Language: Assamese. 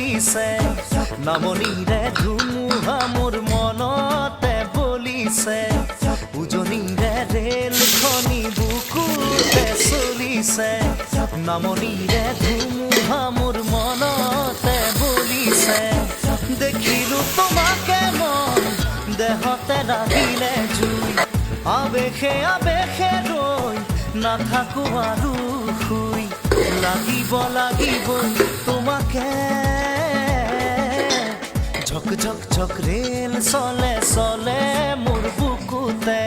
চলিছে নামনিৰে ধুমুহা মোৰ মনতে বলিছে উজনিৰে ৰেলখনি বুকুতে চলিছে নামনিৰে ধুমুহা মোৰ মনতে বলিছে দেখিলো তোমাকে মন দেহতে লাগিলে জুই আবেশে আবেশে ৰৈ নাথাকো আৰু শুই লাগিব তোমাকে ঝক ঝক ঝক ৰেল চলে চলে মোৰ বুকুতে